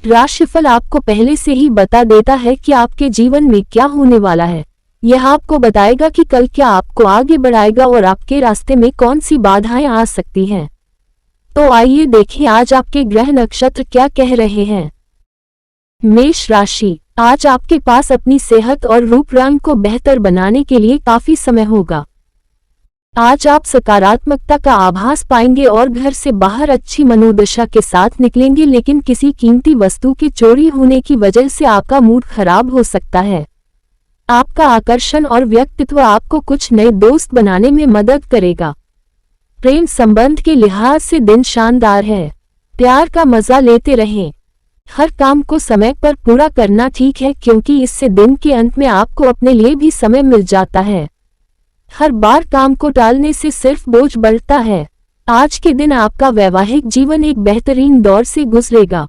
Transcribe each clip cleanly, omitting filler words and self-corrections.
राशिफल आपको पहले से ही बता देता है कि आपके जीवन में क्या होने वाला है। यह आपको बताएगा कि कल क्या आपको आगे बढ़ाएगा और आपके रास्ते में कौन सी बाधाएं आ सकती हैं। तो आइए देखें आज आपके ग्रह नक्षत्र क्या कह रहे हैं। मेष राशि, आज आपके पास अपनी सेहत और रूप रंग को बेहतर बनाने के लिए काफी समय होगा। आज आप सकारात्मकता का आभास पाएंगे और घर से बाहर अच्छी मनोदशा के साथ निकलेंगे, लेकिन किसी कीमती वस्तु के चोरी होने की वजह से आपका मूड खराब हो सकता है। आपका आकर्षण और व्यक्तित्व आपको कुछ नए दोस्त बनाने में मदद करेगा। प्रेम संबंध के लिहाज से दिन शानदार है। प्यार का मजा लेते रहें। हर काम को समय पर पूरा करना ठीक है, क्योंकि इससे दिन के अंत में आपको अपने लिए भी समय मिल जाता है। हर बार काम को टालने से सिर्फ बोझ बढ़ता है। आज के दिन आपका वैवाहिक जीवन एक बेहतरीन दौर से गुजरेगा।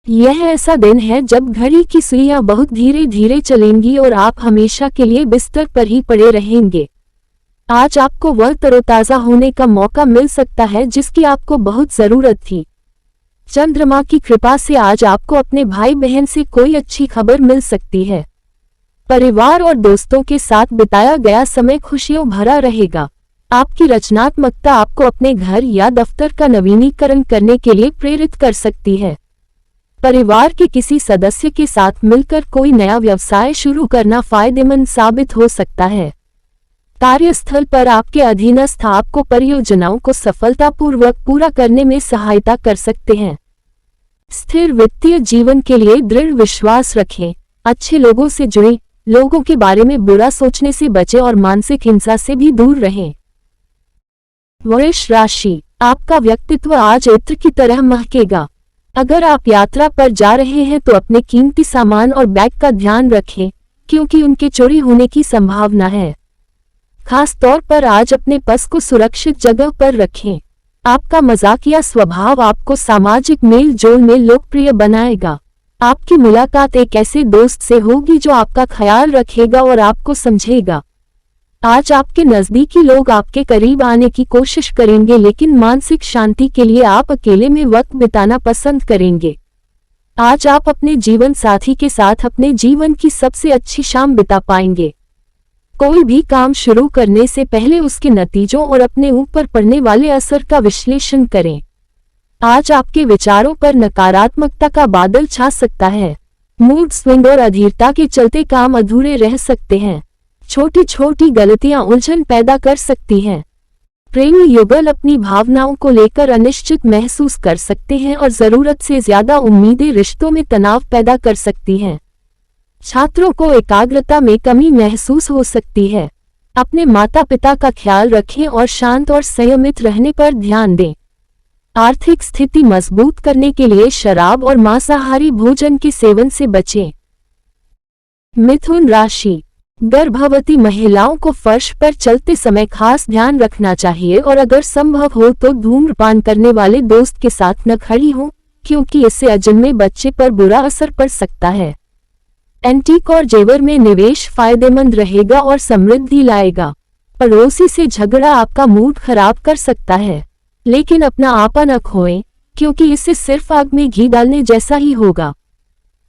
यह ऐसा दिन है जब घड़ी की सुइयां बहुत धीरे धीरे चलेंगी और आप हमेशा के लिए बिस्तर पर ही पड़े रहेंगे। आज आपको वह तरोताजा होने का मौका मिल सकता है जिसकी आपको बहुत जरूरत थी। चंद्रमा की कृपा से आज आपको अपने भाई बहन से कोई अच्छी खबर मिल सकती है। परिवार और दोस्तों के साथ बिताया गया समय खुशियों भरा रहेगा। आपकी रचनात्मकता आपको अपने घर या दफ्तर का नवीनीकरण करने के लिए प्रेरित कर सकती है। परिवार के किसी सदस्य के साथ मिलकर कोई नया व्यवसाय शुरू करना फायदेमंद साबित हो सकता है। कार्यस्थल पर आपके अधीनस्थ आपको परियोजनाओं को सफलतापूर्वक पूरा करने में सहायता कर सकते हैं। स्थिर वित्तीय जीवन के लिए दृढ़ विश्वास रखें। अच्छे लोगों से जुड़े, लोगों के बारे में बुरा सोचने से बचें और मानसिक हिंसा से भी दूर रहें। वृष राशि, आपका व्यक्तित्व आज इत्र की तरह महकेगा। अगर आप यात्रा पर जा रहे हैं तो अपने कीमती सामान और बैग का ध्यान रखें, क्योंकि उनके चोरी होने की संभावना है। खास तौर पर आज अपने पर्स को सुरक्षित जगह पर रखें। आपका मजाकिया स्वभाव आपको सामाजिक मेल जोल में लोकप्रिय बनाएगा। आपकी मुलाकात एक ऐसे दोस्त से होगी जो आपका ख्याल रखेगा और आपको समझेगा। आज आपके नजदीकी लोग आपके करीब आने की कोशिश करेंगे, लेकिन मानसिक शांति के लिए आप अकेले में वक्त बिताना पसंद करेंगे। आज आप अपने जीवन साथी के साथ अपने जीवन की सबसे अच्छी शाम बिता पाएंगे। कोई भी काम शुरू करने से पहले उसके नतीजों और अपने ऊपर पड़ने वाले असर का विश्लेषण करें। आज आपके विचारों पर नकारात्मकता का बादल छा सकता है। मूड स्विंग और अधीरता के चलते काम अधूरे रह सकते हैं। छोटी छोटी गलतियां उलझन पैदा कर सकती हैं। प्रेमी युगल अपनी भावनाओं को लेकर अनिश्चित महसूस कर सकते हैं और जरूरत से ज्यादा उम्मीदें रिश्तों में तनाव पैदा कर सकती हैं। छात्रों को एकाग्रता में कमी महसूस हो सकती है। अपने माता पिता का ख्याल रखें और शांत और संयमित रहने पर ध्यान दें। आर्थिक स्थिति मजबूत करने के लिए शराब और मांसाहारी भोजन के सेवन से बचें। मिथुन राशि, गर्भवती महिलाओं को फर्श पर चलते समय खास ध्यान रखना चाहिए और अगर संभव हो तो धूम्रपान करने वाले दोस्त के साथ न खड़ी हो, क्योंकि इससे अजन्मे बच्चे पर बुरा असर पड़ सकता है। एंटीक और जेवर में निवेश फायदेमंद रहेगा और समृद्धि लाएगा। पड़ोसी से झगड़ा आपका मूड खराब कर सकता है, लेकिन अपना आपा न खोएं, क्योंकि इससे सिर्फ आग में घी डालने जैसा ही होगा।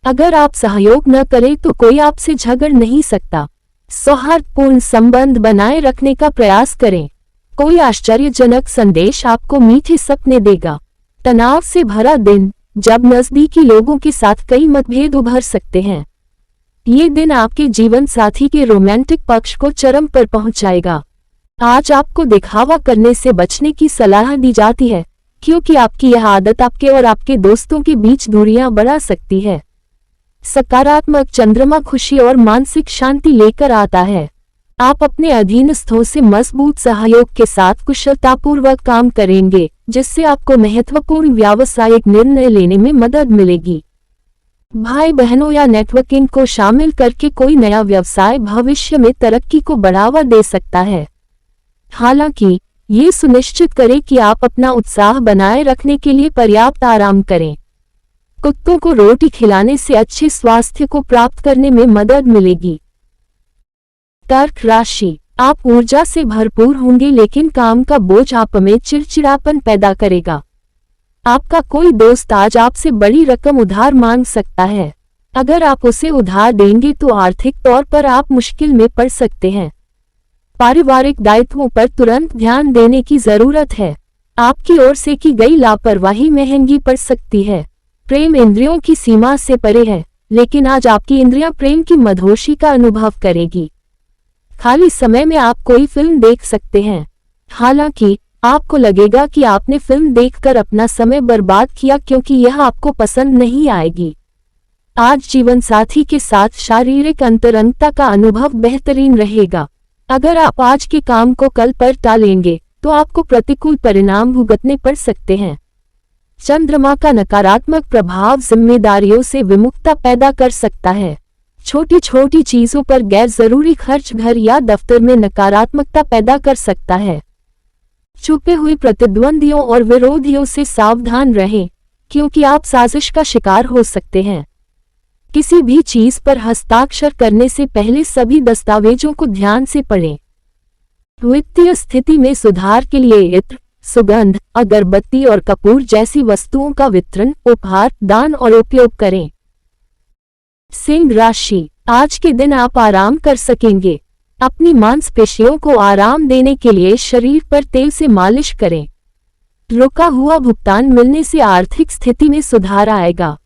अगर आप सहयोग न करें तो कोई आपसे झगड़ नहीं सकता। सौहार्दपूर्ण संबंध बनाए रखने का प्रयास करें। कोई आश्चर्यजनक संदेश आपको मीठे सपने देगा। तनाव से भरा दिन, जब नजदीकी लोगों के साथ कई मतभेद उभर सकते हैं। ये दिन आपके जीवन साथी के रोमांटिक पक्ष को चरम पर पहुंचाएगा। आज आपको दिखावा करने से बचने की सलाह दी जाती है, क्योंकि आपकी यह आदत आपके और आपके दोस्तों के बीच दूरियां बढ़ा सकती है। सकारात्मक चंद्रमा खुशी और मानसिक शांति लेकर आता है। आप अपने अधीनस्थों से मजबूत सहयोग के साथ कुशलतापूर्वक काम करेंगे, जिससे आपको महत्वपूर्ण व्यावसायिक निर्णय लेने में मदद मिलेगी। भाई बहनों या नेटवर्किंग को शामिल करके कोई नया व्यवसाय भविष्य में तरक्की को बढ़ावा दे सकता है। हालांकि ये सुनिश्चित करें कि आप अपना उत्साह बनाए रखने के लिए पर्याप्त आराम करें। कुत्तों को रोटी खिलाने से अच्छे स्वास्थ्य को प्राप्त करने में मदद मिलेगी। कर्क राशि, आप ऊर्जा से भरपूर होंगे, लेकिन काम का बोझ आप में चिड़चिड़ापन पैदा करेगा। आपका कोई दोस्त आज आपसे बड़ी रकम उधार मांग सकता है। अगर आप उसे उधार देंगे तो आर्थिक तौर पर आप मुश्किल में पड़ सकते हैं। पारिवारिक दायित्वों पर तुरंत ध्यान देने की जरूरत है। आपकी ओर से की गई लापरवाही महंगी पड़ सकती है। प्रेम इंद्रियों की सीमा से परे है, लेकिन आज आपकी इंद्रियां प्रेम की मधोशी का अनुभव करेगी। खाली समय में आप कोई फिल्म देख सकते हैं। हालांकि आपको लगेगा कि आपने फिल्म देखकर अपना समय बर्बाद किया क्योंकि यह आपको पसंद नहीं आएगी। आज जीवन साथी के साथ शारीरिक अंतरंगता का अनुभव बेहतरीन रहेगा। अगर आप आज के काम को कल पर टालेंगे तो आपको प्रतिकूल परिणाम भुगतने पड़ सकते हैं। चंद्रमा का नकारात्मक प्रभाव जिम्मेदारियों से विमुखता पैदा कर सकता है। छोटी छोटी चीजों पर गैर जरूरी खर्च घर या दफ्तर में नकारात्मकता पैदा कर सकता है। छुपे हुए प्रतिद्वंदियों और विरोधियों से सावधान रहें, क्योंकि आप साजिश का शिकार हो सकते हैं। किसी भी चीज पर हस्ताक्षर करने से पहले सभी दस्तावेजों को ध्यान से पढ़ें। वित्तीय स्थिति में सुधार के लिए इत्र, सुगंध, अगरबत्ती और कपूर जैसी वस्तुओं का वितरण, उपहार, दान और उपयोग करें। सिंह राशि, आज के दिन आप आराम कर सकेंगे। अपनी मांसपेशियों को आराम देने के लिए शरीर पर तेल से मालिश करें। रुका हुआ भुगतान मिलने से आर्थिक स्थिति में सुधार आएगा।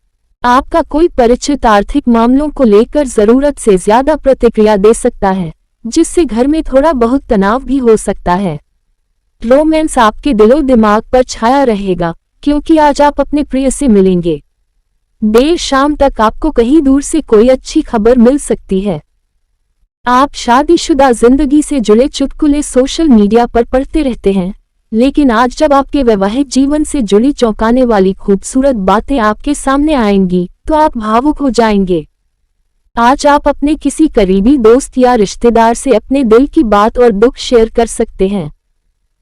आपका कोई परिचित आर्थिक मामलों को लेकर जरूरत से ज्यादा प्रतिक्रिया दे सकता है, जिससे घर में थोड़ा बहुत तनाव भी हो सकता है। रोमांस आपके दिलो दिमाग पर छाया रहेगा, क्योंकि आज आप अपने प्रिय से मिलेंगे। देर शाम तक आपको कहीं दूर से कोई अच्छी खबर मिल सकती है। आप शादीशुदा जिंदगी से जुड़े चुटकुले सोशल मीडिया पर पढ़ते रहते हैं, लेकिन आज जब आपके वैवाहिक जीवन से जुड़ी चौंकाने वाली खूबसूरत बातें आपके सामने आएंगी तो आप भावुक हो जाएंगे। आज आप अपने किसी करीबी दोस्त या रिश्तेदार से अपने दिल की बात और दुख शेयर कर सकते हैं।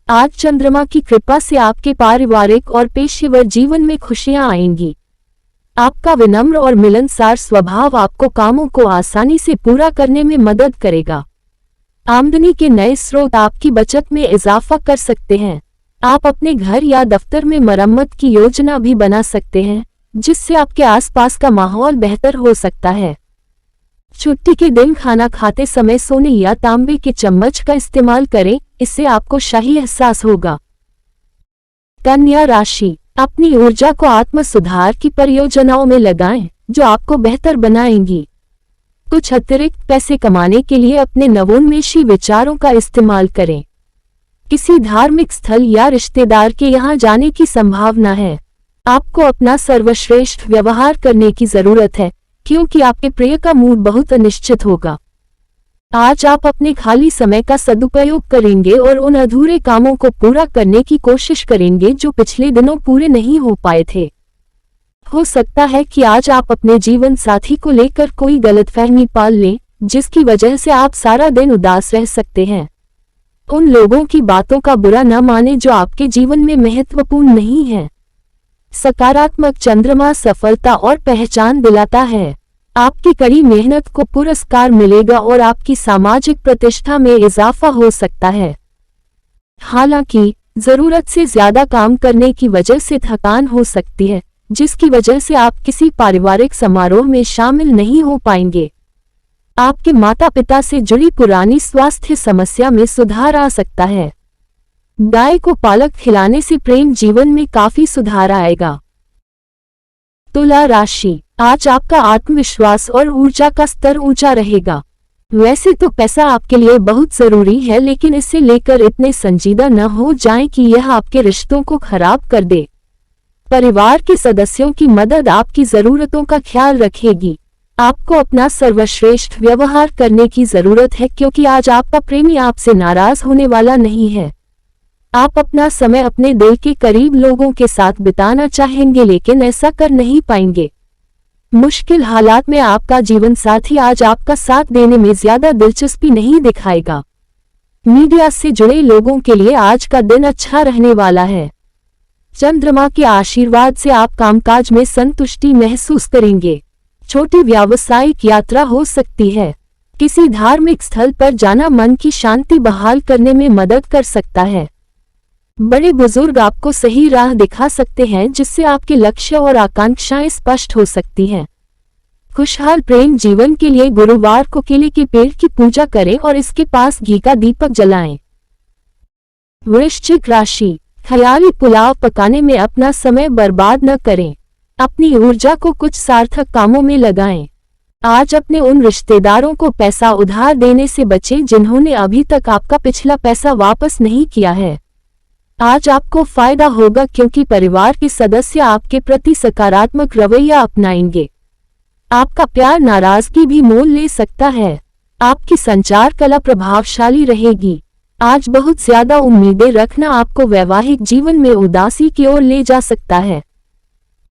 आज चंद्रमा की कृपा से आपके पारिवारिक और पेशेवर जीवन में खुशियां आएंगी। आपका विनम्र और मिलनसार स्वभाव आपको कामों को आसानी से पूरा करने में मदद करेगा। आमदनी के नए स्रोत आपकी बचत में इजाफा कर सकते हैं। आप अपने घर या दफ्तर में मरम्मत की योजना भी बना सकते हैं, जिससे आपके आसपास का माहौल बेहतर हो सकता है। छुट्टी के दिन खाना खाते समय सोने या तांबे के चम्मच का इस्तेमाल करें, इससे आपको शाही एहसास होगा। कन्या राशि, अपनी ऊर्जा को आत्म सुधार की परियोजनाओं में लगाएं, जो आपको बेहतर बनाएंगी। कुछ अतिरिक्त पैसे कमाने के लिए अपने नवोन्मेषी विचारों का इस्तेमाल करें। किसी धार्मिक स्थल या रिश्तेदार के यहाँ जाने की संभावना है। आपको अपना सर्वश्रेष्ठ व्यवहार करने की जरूरत है, क्योंकि आपके प्रिय का मूड बहुत अनिश्चित होगा। आज आप अपने खाली समय का सदुपयोग करेंगे और उन अधूरे कामों को पूरा करने की कोशिश करेंगे जो पिछले दिनों पूरे नहीं हो पाए थे। हो सकता है कि आज आप अपने जीवन साथी को लेकर कोई गलतफहमी पाल लें, जिसकी वजह से आप सारा दिन उदास रह सकते हैं। उन लोगों की बातों का बुरा न माने जो आपके जीवन में महत्वपूर्ण नहीं है। सकारात्मक चंद्रमा सफलता और पहचान दिलाता है। आपकी कड़ी मेहनत को पुरस्कार मिलेगा और आपकी सामाजिक प्रतिष्ठा में इजाफा हो सकता है। हालांकि जरूरत से ज्यादा काम करने की वजह से थकान हो सकती है, जिसकी वजह से आप किसी पारिवारिक समारोह में शामिल नहीं हो पाएंगे। आपके माता पिता से जुड़ी पुरानी स्वास्थ्य समस्या में सुधार आ सकता है। गाय को पालक खिलाने से प्रेम जीवन में काफी सुधार आएगा। तुला राशि, आज आपका आत्मविश्वास और ऊर्जा का स्तर ऊंचा रहेगा। वैसे तो पैसा आपके लिए बहुत जरूरी है, लेकिन इसे लेकर इतने संजीदा न हो जाएं कि यह आपके रिश्तों को खराब कर दे। परिवार के सदस्यों की मदद आपकी जरूरतों का ख्याल रखेगी। आपको अपना सर्वश्रेष्ठ व्यवहार करने की जरूरत है, क्योंकि आज आपका प्रेमी आपसे नाराज होने वाला नहीं है। आप अपना समय अपने दिल के करीब लोगों के साथ बिताना चाहेंगे, लेकिन ऐसा कर नहीं पाएंगे। मुश्किल हालात में आपका जीवन साथी आज आपका साथ देने में ज्यादा दिलचस्पी नहीं दिखाएगा। मीडिया से जुड़े लोगों के लिए आज का दिन अच्छा रहने वाला है। चंद्रमा के आशीर्वाद से आप कामकाज में संतुष्टि महसूस करेंगे। छोटी व्यावसायिक यात्रा हो सकती है। किसी धार्मिक स्थल पर जाना मन की शांति बहाल करने में मदद कर सकता है। बड़े बुजुर्ग आपको सही राह दिखा सकते हैं, जिससे आपके लक्ष्य और आकांक्षाएं स्पष्ट हो सकती हैं। खुशहाल प्रेम जीवन के लिए गुरुवार को केले के पेड़ की पूजा करें और इसके पास घी का दीपक जलाएं। वृश्चिक राशि, ख्याली पुलाव पकाने में अपना समय बर्बाद न करें। अपनी ऊर्जा को कुछ सार्थक कामों में लगाएं। आज अपने उन रिश्तेदारों को पैसा उधार देने से बचें जिन्होंने अभी तक आपका पिछला पैसा वापस नहीं किया है। आज आपको फायदा होगा क्योंकि परिवार के सदस्य आपके प्रति सकारात्मक रवैया अपनाएंगे। आपका प्यार नाराजगी भी मोल ले सकता है। आपकी संचार कला प्रभावशाली रहेगी। आज बहुत ज्यादा उम्मीदें रखना आपको वैवाहिक जीवन में उदासी की ओर ले जा सकता है।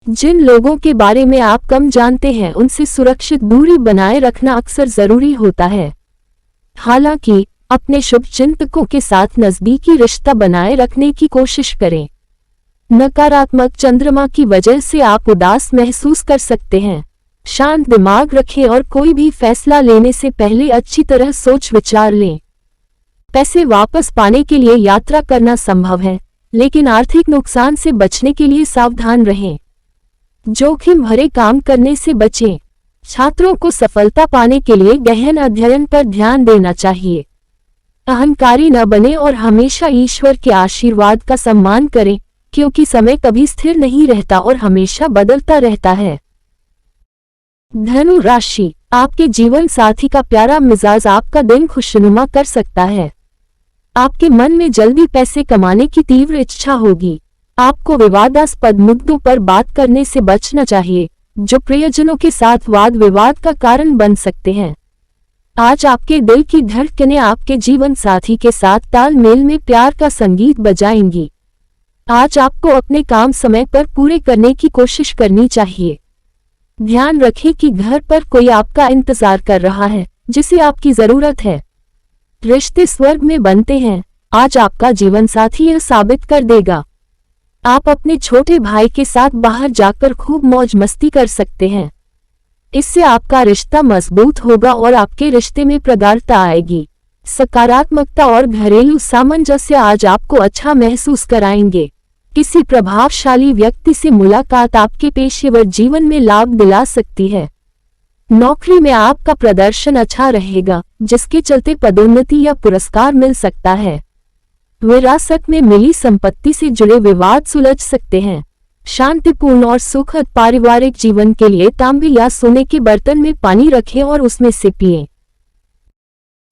जिन लोगों के बारे में आप कम जानते हैं उनसे सुरक्षित दूरी बनाए रखना अक्सर जरूरी होता है। हालांकि अपने शुभचिंतकों के साथ नजदीकी रिश्ता बनाए रखने की कोशिश करें। नकारात्मक चंद्रमा की वजह से आप उदास महसूस कर सकते हैं। शांत दिमाग रखें और कोई भी फैसला लेने से पहले अच्छी तरह सोच विचार लें। पैसे वापस पाने के लिए यात्रा करना संभव है, लेकिन आर्थिक नुकसान से बचने के लिए सावधान रहें। जोखिम भरे काम करने से बचें। छात्रों को सफलता पाने के लिए गहन अध्ययन पर ध्यान देना चाहिए। अहंकारी न बने और हमेशा ईश्वर के आशीर्वाद का सम्मान करें, क्योंकि समय कभी स्थिर नहीं रहता और हमेशा बदलता रहता है। धनु राशि, आपके जीवन साथी का प्यारा मिजाज आपका दिन खुशनुमा कर सकता है। आपके मन में जल्दी पैसे कमाने की तीव्र इच्छा होगी। आपको विवादास्पद मुद्दों पर बात करने से बचना चाहिए, जो प्रियजनों के साथ वाद विवाद का कारण बन सकते हैं। आज आपके दिल की धड़कनें आपके जीवन साथी के साथ तालमेल में प्यार का संगीत बजाएंगी। आज आपको अपने काम समय पर पूरे करने की कोशिश करनी चाहिए। ध्यान रखें कि घर पर कोई आपका इंतजार कर रहा है, जिसे आपकी जरूरत है। रिश्ते स्वर्ग में बनते हैं। आज आपका जीवन साथी यह साबित कर देगा। आप अपने छोटे भाई के साथ बाहर जाकर खूब मौज मस्ती कर सकते हैं। इससे आपका रिश्ता मजबूत होगा और आपके रिश्ते में प्रगाढ़ता आएगी। सकारात्मकता और घरेलू सामंजस्य आज आपको अच्छा महसूस कराएंगे। किसी प्रभावशाली व्यक्ति से मुलाकात आपके पेशेवर जीवन में लाभ दिला सकती है। नौकरी में आपका प्रदर्शन अच्छा रहेगा, जिसके चलते पदोन्नति या पुरस्कार मिल सकता है। विरासत में मिली संपत्ति से जुड़े विवाद सुलझ सकते हैं। शांतिपूर्ण और सुखद पारिवारिक जीवन के लिए तांबे या सोने के बर्तन में पानी रखें और उसमें से पिएं।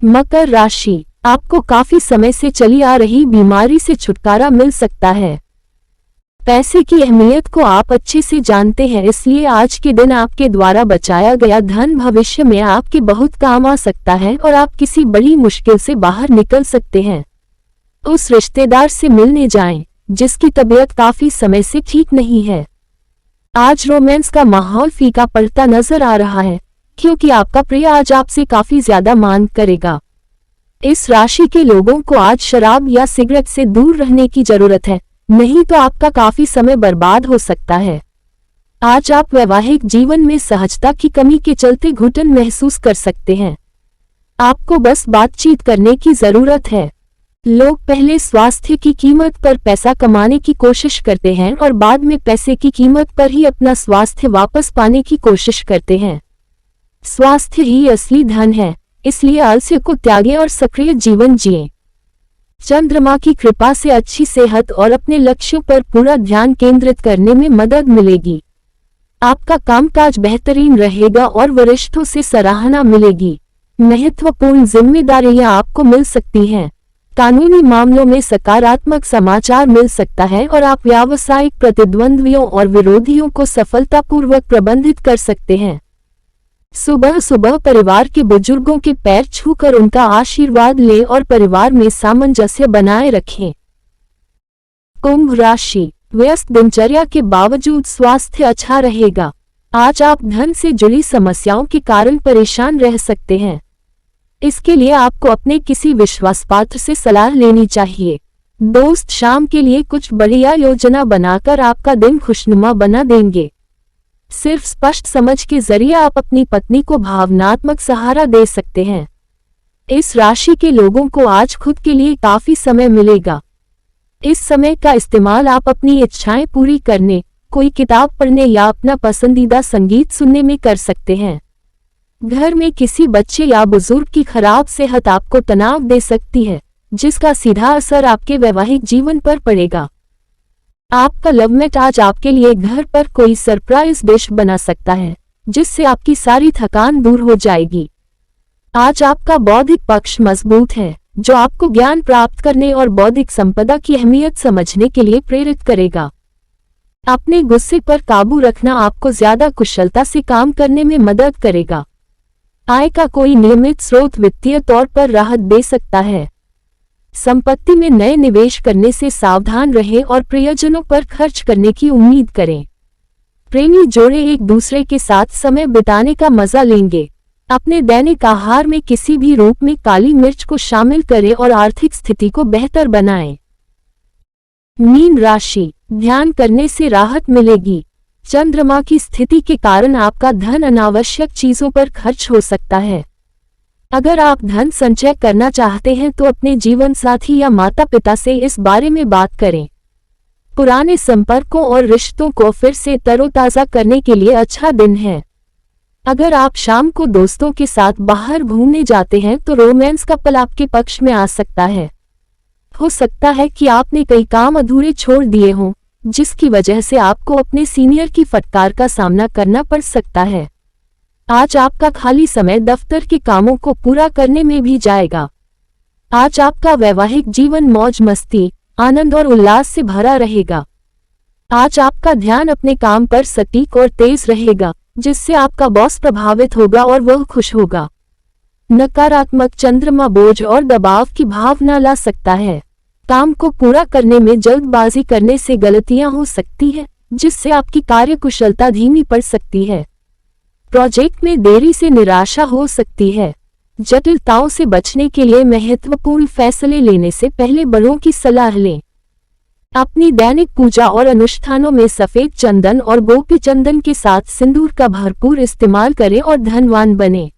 मकर राशि, आपको काफी समय से चली आ रही बीमारी से छुटकारा मिल सकता है। पैसे की अहमियत को आप अच्छे से जानते हैं, इसलिए आज के दिन आपके द्वारा बचाया गया धन भविष्य में आपके बहुत काम आ सकता है और आप किसी बड़ी मुश्किल से बाहर निकल सकते हैं। उस रिश्तेदार से मिलने जाएं, जिसकी तबीयत काफी समय से ठीक नहीं है। आज रोमांस का माहौल फीका पड़ता नजर आ रहा है, क्योंकि आपका प्रिय आज आपसे काफी ज्यादा मांग करेगा। इस राशि के लोगों को आज शराब या सिगरेट से दूर रहने की जरूरत है, नहीं तो आपका काफी समय बर्बाद हो सकता है। आज आप वैवाहिक जीवन में सहजता की कमी के चलते घुटन महसूस कर सकते हैं। आपको बस बातचीत करने की जरूरत है। लोग पहले स्वास्थ्य की कीमत पर पैसा कमाने की कोशिश करते हैं और बाद में पैसे की कीमत पर ही अपना स्वास्थ्य वापस पाने की कोशिश करते हैं। स्वास्थ्य ही असली धन है, इसलिए आलस्य को त्यागें और सक्रिय जीवन जिएं। चंद्रमा की कृपा से अच्छी सेहत और अपने लक्ष्यों पर पूरा ध्यान केंद्रित करने में मदद मिलेगी। आपका कामकाज बेहतरीन रहेगा और वरिष्ठों से सराहना मिलेगी। महत्वपूर्ण जिम्मेदारियां आपको मिल सकती हैं। कानूनी मामलों में सकारात्मक समाचार मिल सकता है और आप व्यावसायिक प्रतिद्वंद्वियों और विरोधियों को सफलतापूर्वक प्रबंधित कर सकते हैं। सुबह सुबह परिवार के बुजुर्गों के पैर छूकर उनका आशीर्वाद लें और परिवार में सामंजस्य बनाए रखें। कुंभ राशि, व्यस्त दिनचर्या के बावजूद स्वास्थ्य अच्छा रहेगा। आज आप धन से जुड़ी समस्याओं के कारण परेशान रह सकते हैं। इसके लिए आपको अपने किसी विश्वासपात्र से सलाह लेनी चाहिए। दोस्त शाम के लिए कुछ बढ़िया योजना बनाकर आपका दिन खुशनुमा बना देंगे। सिर्फ स्पष्ट समझ के जरिए आप अपनी पत्नी को भावनात्मक सहारा दे सकते हैं। इस राशि के लोगों को आज खुद के लिए काफी समय मिलेगा। इस समय का इस्तेमाल आप अपनी इच्छाएं पूरी करने, कोई किताब पढ़ने या अपना पसंदीदा संगीत सुनने में कर सकते हैं। घर में किसी बच्चे या बुजुर्ग की खराब सेहत आपको तनाव दे सकती है, जिसका सीधा असर आपके वैवाहिक जीवन पर पड़ेगा। आपका लवमेट आज आपके लिए घर पर कोई सरप्राइज डिश बना सकता है, जिससे आपकी सारी थकान दूर हो जाएगी। आज आपका बौद्धिक पक्ष मजबूत है, जो आपको ज्ञान प्राप्त करने और बौद्धिक संपदा की अहमियत समझने के लिए प्रेरित करेगा। अपने गुस्से पर काबू रखना आपको ज्यादा कुशलता से काम करने में मदद करेगा। आय का कोई नियमित स्रोत वित्तीय तौर पर राहत दे सकता है। संपत्ति में नए निवेश करने से सावधान रहें और प्रियजनों पर खर्च करने की उम्मीद करें। प्रेमी जोड़े एक दूसरे के साथ समय बिताने का मजा लेंगे। अपने दैनिक आहार में किसी भी रूप में काली मिर्च को शामिल करें और आर्थिक स्थिति को बेहतर बनाएं। मीन राशि, ध्यान करने से राहत मिलेगी। चंद्रमा की स्थिति के कारण आपका धन अनावश्यक चीजों पर खर्च हो सकता है। अगर आप धन संचय करना चाहते हैं तो अपने जीवन साथी या माता पिता से इस बारे में बात करें। पुराने संपर्कों और रिश्तों को फिर से तरोताजा करने के लिए अच्छा दिन है। अगर आप शाम को दोस्तों के साथ बाहर घूमने जाते हैं तो रोमांस का पल आपके पक्ष में आ सकता है। हो सकता है कि आपने कई काम अधूरे छोड़ दिए हों, जिसकी वजह से आपको अपने सीनियर की फटकार का सामना करना पड़ सकता है। आज आपका खाली समय दफ्तर के कामों को पूरा करने में भी जाएगा। आज आपका वैवाहिक जीवन मौज मस्ती, आनंद और उल्लास से भरा रहेगा। आज आपका ध्यान अपने काम पर सटीक और तेज रहेगा, जिससे आपका बॉस प्रभावित होगा और वह खुश होगा। नकारात्मक चंद्रमा बोझ और दबाव की भावना ला सकता है। काम को पूरा करने में जल्दबाजी करने से गलतियां हो सकती है, जिससे आपकी कार्यकुशलता धीमी पड़ सकती है। प्रोजेक्ट में देरी से निराशा हो सकती है। जटिलताओं से बचने के लिए महत्वपूर्ण फैसले लेने से पहले बड़ों की सलाह लें। अपनी दैनिक पूजा और अनुष्ठानों में सफेद चंदन और गोपी चंदन के साथ सिंदूर का भरपूर इस्तेमाल करें और धनवान बनें।